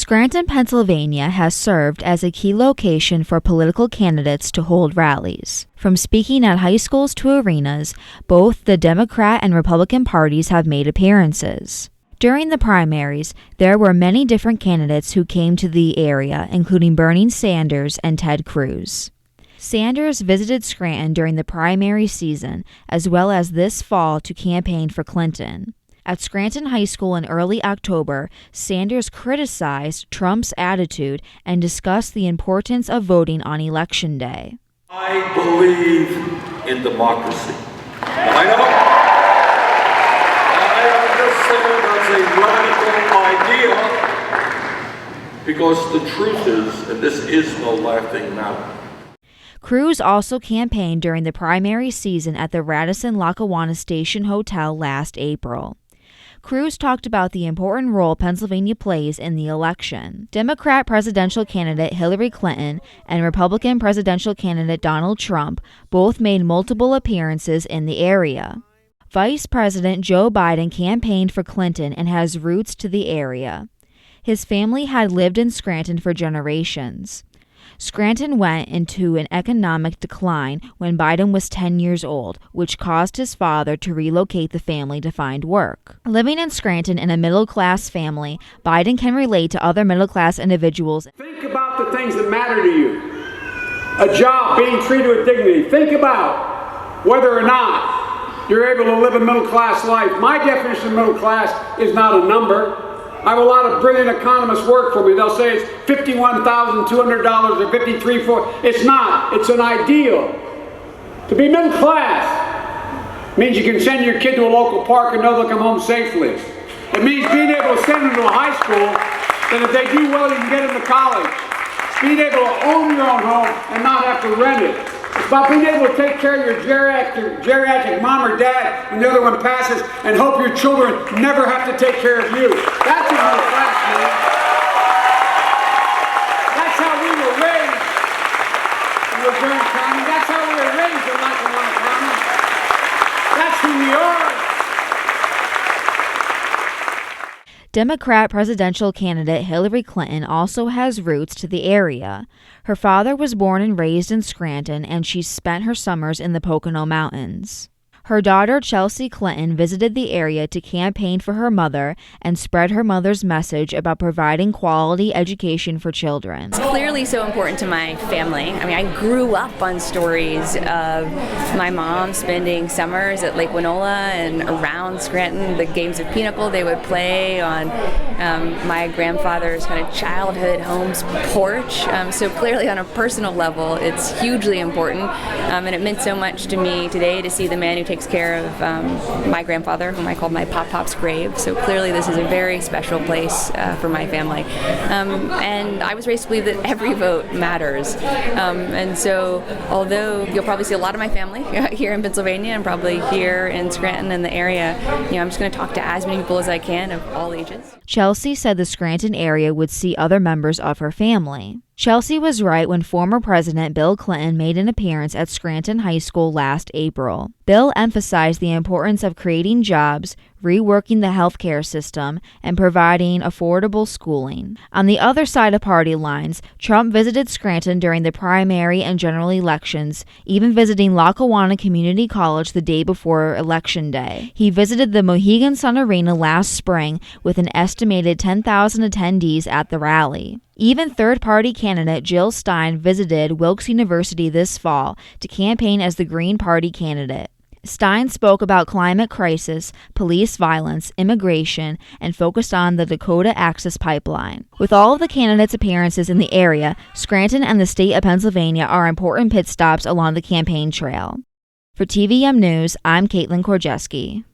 Scranton, Pennsylvania has served as a key location for political candidates to hold rallies. From speaking at high schools to arenas, both the Democrat and Republican parties have made appearances. During the primaries, there were many different candidates who came to the area, including Bernie Sanders and Ted Cruz. Sanders visited Scranton during the primary season, as well as this fall to campaign for Clinton. At Scranton High School in early October, Sanders criticized Trump's attitude and discussed the importance of voting on Election Day. I believe in democracy. I understand that's a radical idea because the truth is, and this is no laughing matter. Cruz also campaigned during the primary season at the Radisson-Lackawanna Station Hotel last April. Cruz talked about the important role Pennsylvania plays in the election. Democrat presidential candidate Hillary Clinton and Republican presidential candidate Donald Trump both made multiple appearances in the area. Vice President Joe Biden campaigned for Clinton and has roots to the area. His family had lived in Scranton for generations. Scranton went into an economic decline when Biden was 10 years old, which caused his father to relocate the family to find work. Living in Scranton in a middle-class family, Biden can relate to other middle-class individuals. Think about the things that matter to you. A job, being treated with dignity. Think about whether or not you're able to live a middle-class life. My definition of middle class is not a number. I have a lot of brilliant economists work for me. They'll say it's $51,200 or $53,400. It's not. It's an ideal. To be middle class means you can send your kid to a local park and know they'll come home safely. It means being able to send them to a high school, that if they do well, you can get them to college. Being able to own your own home and not have to rent it. It's about being able to take care of your geriatric mom or dad when the other one passes and hope your children never have to take care of you. That's a middle class, man. That's how we were raised in Luzerne County. That's how we were raised in Lackawanna County. That's who we are. Democrat presidential candidate Hillary Clinton also has roots to the area. Her father was born and raised in Scranton, and she spent her summers in the Pocono Mountains. Her daughter, Chelsea Clinton, visited the area to campaign for her mother and spread her mother's message about providing quality education for children. It's clearly so important to my family. I mean, I grew up on stories of my mom spending summers at Lake Winola and around Scranton, the games of Pinnacle they would play on my grandfather's kind of childhood home's porch. So clearly on a personal level, it's hugely important. And it meant so much to me today to see the man who takes care of my grandfather, whom I called my Pop-Pop's grave. So clearly this is a very special place for my family. And I was raised to believe that every vote matters. And so although you'll probably see a lot of my family here in Pennsylvania and probably here in Scranton and the area, I'm just going to talk to as many people as I can of all ages. Chelsea said the Scranton area would see other members of her family. Chelsea was right when former President Bill Clinton made an appearance at Scranton High School last April. Bill emphasized the importance of creating jobs, reworking the healthcare system, and providing affordable schooling. On the other side of party lines, Trump visited Scranton during the primary and general elections, even visiting Lackawanna Community College the day before Election Day. He visited the Mohegan Sun Arena last spring with an estimated 10,000 attendees at the rally. Even third-party candidate Jill Stein visited Wilkes University this fall to campaign as the Green Party candidate. Stein spoke about climate crisis, police violence, immigration, and focused on the Dakota Access Pipeline. With all of the candidates' appearances in the area, Scranton and the state of Pennsylvania are important pit stops along the campaign trail. For TVM News, I'm Kaitlin Korgeski.